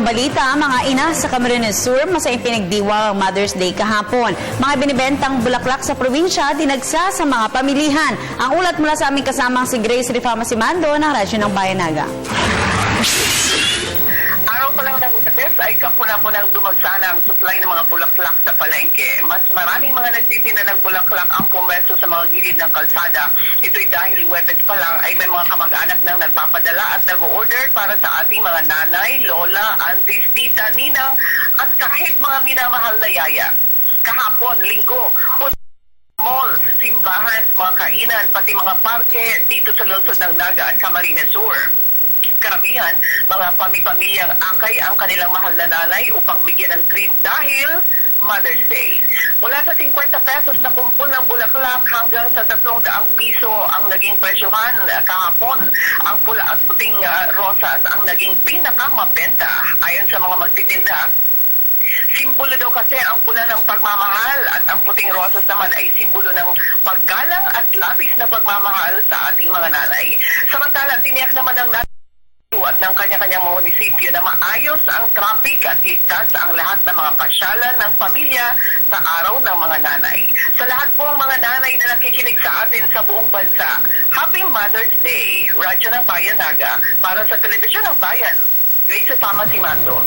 balita, mga ina sa Camarines Sur, masayang pinagdiwang ang Mother's Day kahapon. Mga binibentang bulaklak sa probinsya, dinagsa sa mga pamilihan. Ang ulat mula sa aming kasamang si Grace Rifama Simando ng Radyo ng Bayanaga. Araw pa lang ng Lunes ay kapuna-punang dumagsana ang supply ng mga bulaklak sa palengke. Mas maraming mga nagtitinda ng bulaklak ang pumesto sa mga gilid ng kalsada. Ito'y dahil Huwebes pa lang ay may mga kamag-anak nang nagpapadala at nag-order para sa ating mga nanay, lola, aunties, tita, ninang at kahit mga minamahal na yaya. Kahapon, linggo, mall, simbahan, mga kainan, pati mga parke dito sa lungsod ng Naga at Camarines Sur. Karamihan, mga pamilyang akay ang kanilang mahal na nanay upang bigyan ng treat dahil Mother's Day. Mula sa 50 pesos na kumpul ng bulaklak hanggang sa 300 piso ang naging presyohan kahapon. Ang pula at puting rosas ang naging pinakamabenta ayon sa mga magtitinda. Simbolo daw kasi ang pula ng pagmamahal at ang puting rosas naman ay simbolo ng paggalang at labis na pagmamahal sa ating mga nanay. Samantala, tiniyak naman ng at ng kanya-kanyang munisipyo na maayos ang traffic at ligtas ang lahat ng mga pasyalan ng pamilya sa araw ng mga nanay. Sa lahat po ang mga nanay na nakikinig sa atin sa buong bansa, Happy Mother's Day! Radyo ng Bayanaga para sa Telebisyon ng Bayan. Grace Rifama Simando.